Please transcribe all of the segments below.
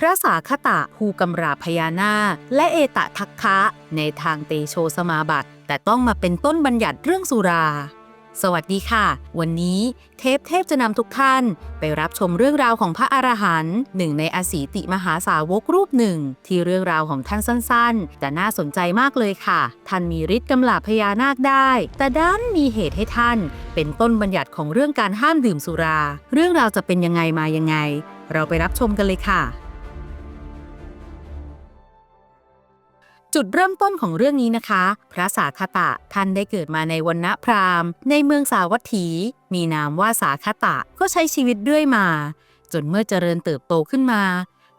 พระสาคตะผู้กำราบพญานาคและเอตทัคคะในทางเตโชสมาบัติ แต่ต้องมาเป็นต้นบัญญัติเรื่องสุราสวัสดีค่ะวันนี้เทพจะนำทุกท่านไปรับชมเรื่องราวของพระอรหันต์หนึ่งในอสีติมหาสาวกรูปหนึ่งที่เรื่องราวของท่านสั้นๆแต่น่าสนใจมากเลยค่ะท่านมีฤทธิ์กำราบพญานาคได้แต่ด้านมีเหตุให้ท่านเป็นต้นบัญญัติของเรื่องการห้ามดื่มสุราเรื่องราวจะเป็นยังไงมายังไงเราไปรับชมกันเลยค่ะจุดเริ่มต้นของเรื่องนี้นะคะพระสาคตะท่านได้เกิดมาในวรรณพราหมณ์ในเมืองสาวัตถีมีนามว่าสาคตะก็ใช้ชีวิตเรื่อยมาจนเมื่อเจริญเติบโตขึ้นมา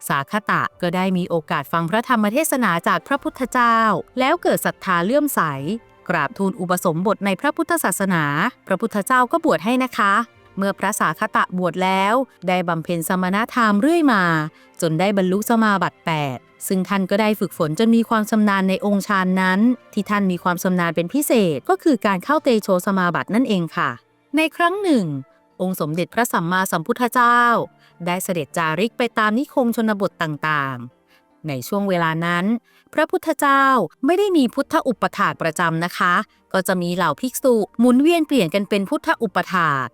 สาคตะก็ได้มีโอกาสฟังพระธรรมเทศนาจากพระพุทธเจ้าแล้วเกิดศรัทธาเลื่อมใสกราบทูลอุปสมบทในพระพุทธศาสนาพระพุทธเจ้าก็บวชให้นะคะเมื่อพระสาคตะบวชแล้วได้บำเพ็ญสมณธรรมเรื่อยมาจนได้บรรลุสมาบัติ8ซึ่งท่านก็ได้ฝึกฝนจนมีความชำนาญในองค์ฌานนั้นที่ท่านมีความชำนาญเป็นพิเศษก็คือการเข้าเตโชสมาบัตินั่นเองค่ะในครั้งหนึ่งองค์สมเด็จพระสัมมาสัมพุทธเจ้าได้เสด็จจาริกไปตามนิคมชนบทต่างๆในช่วงเวลานั้นพระพุทธเจ้าไม่ได้มีพุทธอุปถากประจำนะคะก็จะมีเหล่าภิกษุหมุนเวียนเปลี่ยนกันเป็นพุทธอุปถาก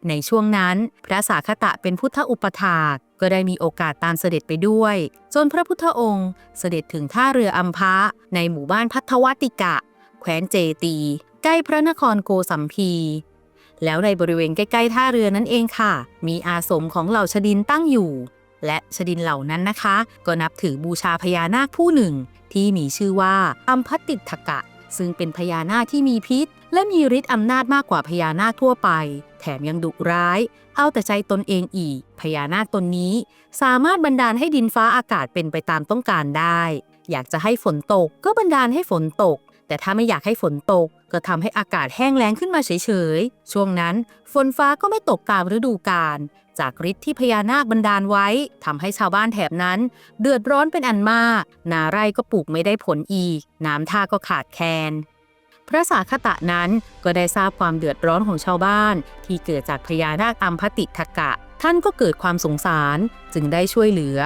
ในช่วงนั้นพระสาคตะเป็นพุทธอุปถากก็ได้มีโอกาสตามเสด็จไปด้วยจนพระพุทธองค์เสด็จถึงท่าเรืออัมพะในหมู่บ้านพัทวติกะแคว้นเจตีใกล้พระนครโกสัมพีแล้วในบริเวณใกล้ๆท่าเรือนั่นเองค่ะมีอาสมของเหล่าชดินตั้งอยู่และชดินเหล่านั้นนะคะก็นับถือบูชาพญานาคผู้หนึ่งที่มีชื่อว่าอัมพติทกะซึ่งเป็นพญานาคที่มีพิษและมีฤทธิ์อำนาจมากกว่าพญานาคทั่วไปแถมยังดุร้ายเอาแต่ใจตนเองอีกพญานาคตนนี้สามารถบันดาลให้ดินฟ้าอากาศเป็นไปตามต้องการได้อยากจะให้ฝนตกก็บันดาลให้ฝนตกแต่ถ้าไม่อยากให้ฝนตกก็ทำให้อากาศแห้งแล้งขึ้นมาเฉยๆช่วงนั้นฝนฟ้าก็ไม่ตกตามฤดูกาลจากฤทธิ์ที่พญานาคบันดาลไว้ทำให้ชาวบ้านแถบนั้นเดือดร้อนเป็นอันมากนาไร่ก็ปลูกไม่ได้ผลอีกน้ำท่าก็ขาดแคลนพระสาคตะนั้นก็ได้ทราบความเดือดร้อนของชาวบ้านที่เกิดจากพญานาคอัมพติทกะท่านก็เกิดความสงสารจึงได้ช่วยเหลือ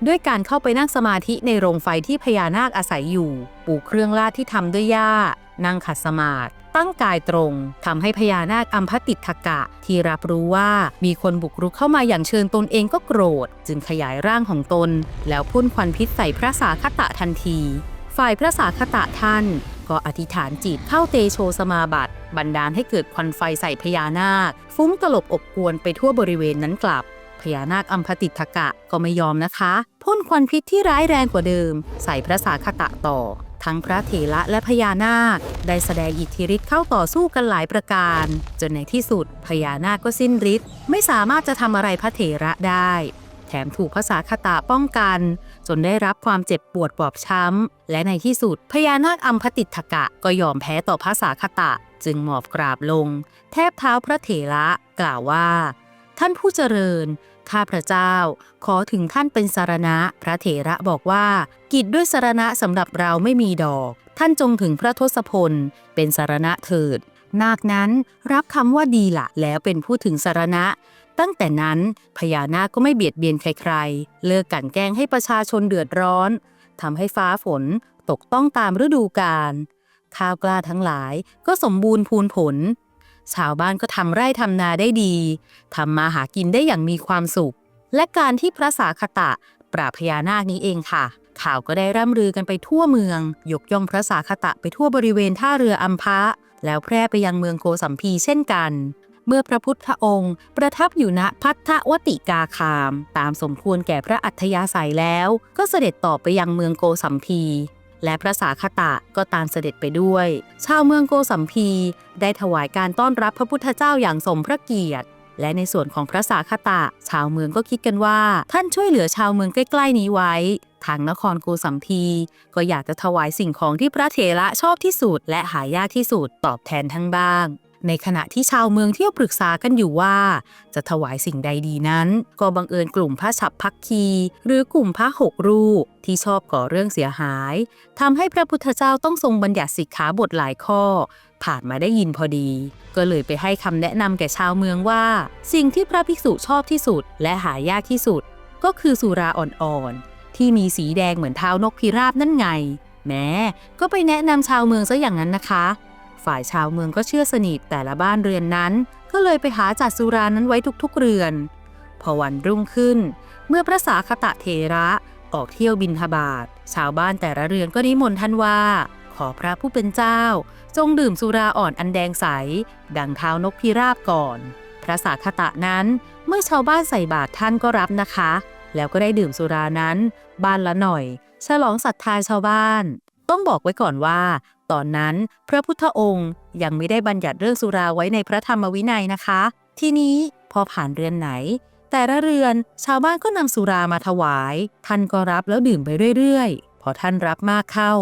ด้วยการเข้าไปนั่งสมาธิในโรงไฟที่พญานาคอาศัยอยู่ปลูกเครื่องราชที่ทำด้วยหญ้านั่งขัดสมาธิตั้งกายตรงทำให้พญานาคอัมพติทกะที่รับรู้ว่ามีคนบุกรุกเข้ามาอย่างเชิญตนเองก็โกรธจึงขยายร่างของตนแล้วพ่นควันพิษใส่พระสาคตะทันทีฝ่ายพระสาคตะท่านก็อธิษฐานจิตเข้าเตโชสมาบัติบันดาลให้เกิดควันไฟใส่พญานาคฟุ้งตลบอบอวนไปทั่วบริเวณนั้นกลับพญานาคอัมพติทกะก็ไม่ยอมนะคะพ่นควันพิษที่ร้ายแรงกว่าเดิมใส่พระสาคตะต่อทั้งพระเถระและพญานาคได้แสดงอิทธิฤทธิ์เข้าต่อสู้กันหลายประการจนในที่สุดพญานาคก็สิ้นฤทธิ์ไม่สามารถจะทำอะไรพระเถระได้แถมถูกพระสาคตะป้องกันจนได้รับความเจ็บปวดบอบช้ำและในที่สุดพญานาคอัมพติทกะก็ยอมแพ้ต่อพระสาคตะจึงหมอบกราบลงแทบเท้าพระเถระกล่าวว่าท่านผู้เจริญข้าพระเจ้าขอถึงท่านเป็นสรณะพระเถระบอกว่ากิจด้วยสรณะสำหรับเราไม่มีดอกท่านจงถึงพระทศพลเป็นสรณะเถิดนาคนั้นรับคำว่าดีละแล้วเป็นผู้ถึงสรณะตั้งแต่นั้นพญานาคก็ไม่เบียดเบียนใครๆเลิกกลั่นแกล้งให้ประชาชนเดือดร้อนทำให้ฟ้าฝนตกต้องตามฤดูกาลข้าวกล้าทั้งหลายก็สมบูรณ์พูนผลชาวบ้านก็ทำไร่ทำนาได้ดีทำมาหากินได้อย่างมีความสุขและการที่พระสาคตะปราบพญานาคนี้เองค่ะข่าวก็ได้ร่ำลือกันไปทั่วเมืองยกย่องพระสาคตะไปทั่วบริเวณท่าเรืออัมพะแล้วแพร่ไปยังเมืองโกสัมพีเช่นกันเมื่อพระพุทธองค์ประทับอยู่ณพัทธวติกาคามตามสมควรแก่พระอัธยาศัยแล้วก็เสด็จต่อไปยังเมืองโกสัมพีและพระสาคตะก็ตามเสด็จไปด้วยชาวเมืองโกสัมพีได้ถวายการต้อนรับพระพุทธเจ้าอย่างสมพระเกียรติและในส่วนของพระสาคตะชาวเมืองก็คิดกันว่าท่านช่วยเหลือชาวเมืองใกล้ๆนี้ไว้ทางนครโกสัมพีก็อยากจะถวายสิ่งของที่พระเถระชอบที่สุดและหายากที่สุดตอบแทนทั้งบ้างในขณะที่ชาวเมืองเที่ยวปรึกษากันอยู่ว่าจะถวายสิ่งใดดีนั้นก็บังเอิญกลุ่มพระฉัพพคีหรือกลุ่มพระ6 รูปที่ชอบก่อเรื่องเสียหายทำให้พระพุทธเจ้าต้องทรงบัญญัติสิกขาบทหลายข้อผ่านมาได้ยินพอดีก็เลยไปให้คำแนะนำแก่ชาวเมืองว่าสิ่งที่พระภิกษุชอบที่สุดและหายากที่สุดก็ ก็คือสุราอ่อนๆที่มีสีแดงเหมือนเท้านกพิราบนั่นไงแม้ก็ไปแนะนำชาวเมืองซะอย่างนั้นนะคะฝ่ายชาวเมืองก็เชื่อสนิทแต่ละบ้านเรือนนั้นก็เลยไปหาจัดสุรานั้นไว้ทุกๆเรือนพอวันรุ่งขึ้นเมื่อพระสาคตเถระออกเที่ยวบิณฑบาตชาวบ้านแต่ละเรือนก็นิมนต์ท่านว่าขอพระผู้เป็นเจ้าจงดื่มสุราอ่อนอันแดงใสดังเท้านกพิราบก่อนพระสาคตนั้นเมื่อชาวบ้านใส่บาตรท่านก็รับนะคะแล้วก็ได้ดื่มสุรานั้นบ้านละหน่อยฉลองศรัทธาชาวบ้านต้องบอกไว้ก่อนว่าตอนนั้นพระพุทธองค์ยังไม่ได้บัญญัติเรื่องสุราไว้ในพระธรรมวินัยนะคะทีนี้พอผ่านเรือนไหนแต่ละเรือนชาวบ้านก็นำสุรามาถวายท่านก็รับแล้วดื่มไปเรื่อยๆพอท่านรับมากเข้า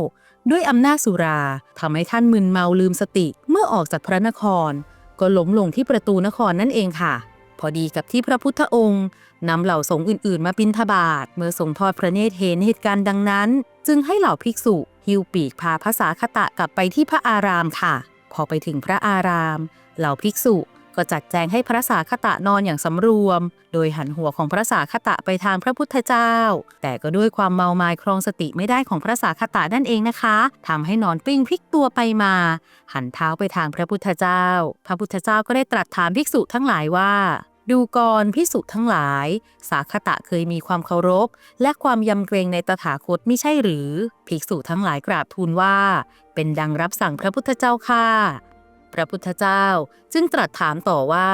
ด้วยอำนาจสุราทำให้ท่านมึนเมาลืมสติเมื่อออกจากพระนครก็ล้มลงที่ประตูนครนั่นเองค่ะพอดีกับที่พระพุทธองค์นำเหล่าสงฆ์อื่นๆมาบิณฑบาตเมื่อทรงทอดพระเนตรเห็นเหตุการณ์ดังนั้นจึงให้เหล่าภิกษุหิ้วปีกพาพระสาคตกลับไปที่พระอารามค่ะพอไปถึงพระอารามเหล่าภิกษุก็จัดแจงให้พระสาคตนอนอย่างสำรวมโดยหันหัวของพระสาคตไปทางพระพุทธเจ้าแต่ก็ด้วยความเมามายครองสติไม่ได้ของพระสาคตนั่นเองนะคะทำให้นอนกลิ้งพลิกตัวไปมาหันเท้าไปทางพระพุทธเจ้าพระพุทธเจ้าก็ได้ตรัสถามภิกษุทั้งหลายว่าดูก่อนภิกษุทั้งหลายสาคตเคยมีความเคารพและความยำเกรงในตถาคตมิใช่หรือภิกษุทั้งหลายกราบทูลว่าเป็นดังรับสั่งพระพุทธเจ้าค่ะพระพุทธเจ้าจึงตรัสถามต่อว่า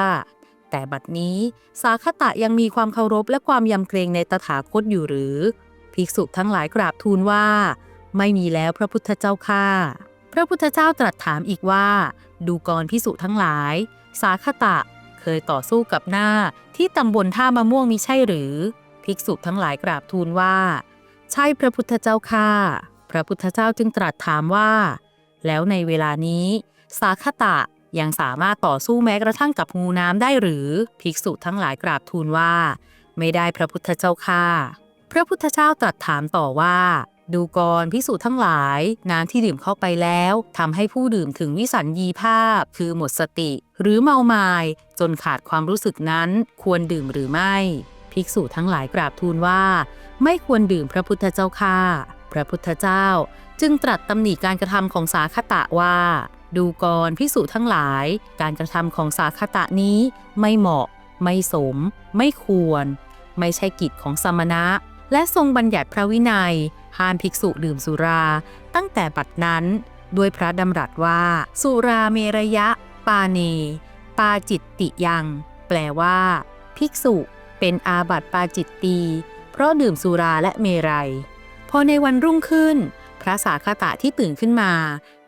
แต่บัดนี้สาคตยังมีความเคารพและความยำเกรงในตถาคตอยู่หรือภิกษุทั้งหลายกราบทูลว่าไม่มีแล้วพระพุทธเจ้าค่ะพระพุทธเจ้าตรัสถามอีกว่าดูก่อนภิกษุทั้งหลายสาคตเคยต่อสู้กับหน้าที่ตำบลท่ามะม่วงมิใช่หรือภิกษุทั้งหลายกราบทูลว่าใช่พระพุทธเจ้าค่ะพระพุทธเจ้าจึงตรัสถามว่าแล้วในเวลานี้สาคตยังสามารถต่อสู้แม้กระทั่งกับงูน้ำได้หรือภิกษุทั้งหลายกราบทูลว่าไม่ได้พระพุทธเจ้าค่ะพระพุทธเจ้าตรัสถามต่อว่าดูก่อนภิกษุทั้งหลายน้ำที่ดื่มเข้าไปแล้วทำให้ผู้ดื่มถึงวิสัญญีภาพคือหมดสติหรือเมามายจนขาดความรู้สึกนั้นควรดื่มหรือไม่ภิกษุทั้งหลายกราบทูลว่าไม่ควรดื่มพระพุทธเจ้าค่ะพระพุทธเจ้าจึงตรัสตำหนิการกระทำของสาคตว่าดูก่อนภิกษุทั้งหลายการกระทำของสาคตนี้ไม่เหมาะไม่สมไม่ควรไม่ใช่กิจของสมณะและทรงบัญญัติพระวินัยห้ามภิกษุดื่มสุราตั้งแต่บัดนั้นด้วยพระดำรัสว่าสุราเมรยะปาเนปาจิตติยังแปลว่าภิกษุเป็นอาบัติปาจิตตีเพราะดื่มสุราและเมรัยพอในวันรุ่งขึ้นพระสาคตที่ตื่นขึ้นมา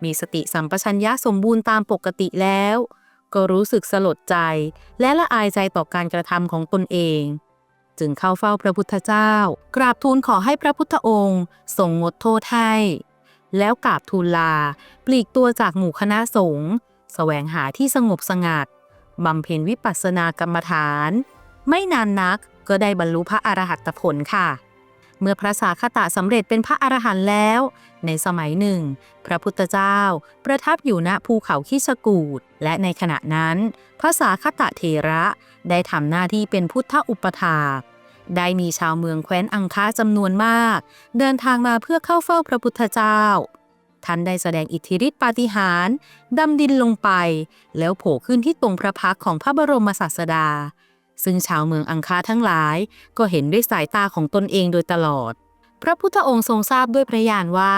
มีสติสัมปชัญญะสมบูรณ์ตามปกติแล้วก็รู้สึกสลดใจและละอายใจต่อการกระทำของตนเองจึงเข้าเฝ้าพระพุทธเจ้ากราบทูลขอให้พระพุทธองค์ทรงงดโทษให้แล้วกราบทูลลาปลีกตัวจากหมู่คณะสงฆ์แสวงหาที่สงบสงัดบำเพ็ญวิปัสสนากรรมฐานไม่นานนักก็ได้บรรลุพระอรหัตผลค่ะเมื่อพระสาคตสำเร็จเป็นพระอรหันต์แล้วในสมัยหนึ่งพระพุทธเจ้าประทับอยู่ณภูเขาคิชกูฏและในขณะนั้นพระสาคตเถระได้ทำหน้าที่เป็นพุทธอุปถากได้มีชาวเมืองแคว้นอังคาจำนวนมากเดินทางมาเพื่อเข้าเฝ้าพระพุทธเจ้าท่านได้แสดงอิทธิฤทธิปาฏิหาริย์ดำดินลงไปแล้วโผล่ขึ้นที่ตรงพระพักตร์ของพระบรมศาสดาซึ่งชาวเมืองอังคาทั้งหลายก็เห็นด้วยสายตาของตนเองโดยตลอดพระพุทธองค์ทรงทราบด้วยพระญาณว่า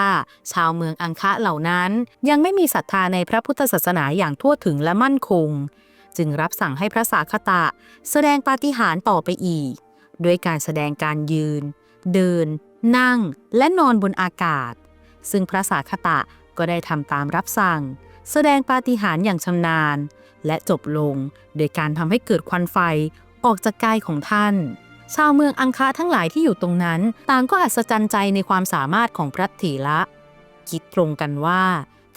ชาวเมืองอังคะเหล่านั้นยังไม่มีศรัทธาในพระพุทธศาสนาอย่างทั่วถึงและมั่นคงจึงรับสั่งให้พระสาคตแสดงปาฏิหาริย์ต่อไปอีกด้วยการแสดงการยืนเดินนั่งและนอนบนอากาศซึ่งพระสาคตก็ได้ทำตามรับสั่งแสดงปาฏิหาริย์อย่างชำนาญและจบลงโดยการทำให้เกิดควันไฟออกจากกายของท่านชาวเมืองอังคาทั้งหลายที่อยู่ตรงนั้นต่างก็อัศจรรย์ใจในความสามารถของพระเถระคิดตรงกันว่า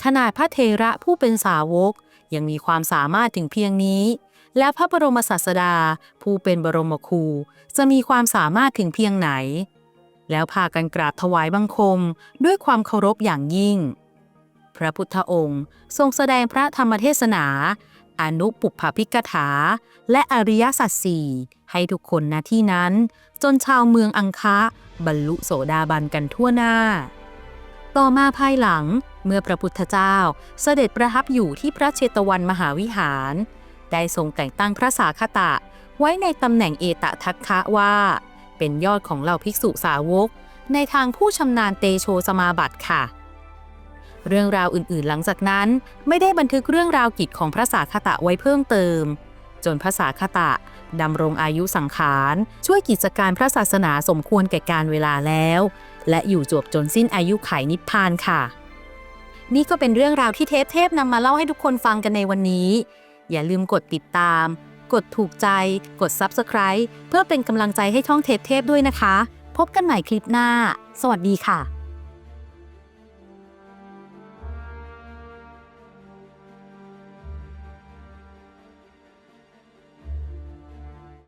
ขนาดพระเถระผู้เป็นสาวกยังมีความสามารถถึงเพียงนี้และพระบรมศาสดาผู้เป็นบรมครูจะมีความสามารถถึงเพียงไหนแล้วพากันกราบถวายบังคมด้วยความเคารพอย่างยิ่งพระพุทธองค์ทรงแสดงพระธรรมเทศนาอนุปุพพภิกถาและอริยสัจสี่ ให้ทุกคนณที่นั้นจนชาวเมืองอังคะบรรลุโสดาบันกันทั่วหน้าต่อมาภายหลังเมื่อพระพุทธเจ้าเสด็จประทับอยู่ที่พระเชตวันมหาวิหารได้ทรงแต่งตั้งพระสาคตะไว้ในตำแหน่งเอตทัคคะว่าเป็นยอดของเหล่าภิกษุสาวกในทางผู้ชำนาญเตโชสมาบัติค่ะเรื่องราวอื่นๆหลังจากนั้นไม่ได้บันทึกเรื่องราวกิจของพระสาคตะไว้เพิ่มเติมจนพระสาคตะดำรงอายุสังขารช่วยกิจการพระศาสนาสมควรแก่การเวลาแล้วและอยู่จวบจนสิ้นอายุขัยนิพพานค่ะนี่ก็เป็นเรื่องราวที่เทพนำมาเล่าให้ทุกคนฟังกันในวันนี้อย่าลืมกดติดตามกดถูกใจกด Subscribe เพื่อเป็นกำลังใจให้ช่องเทพด้วยนะคะพบกันใหม่คลิปหน้าสวัสดีค่ะ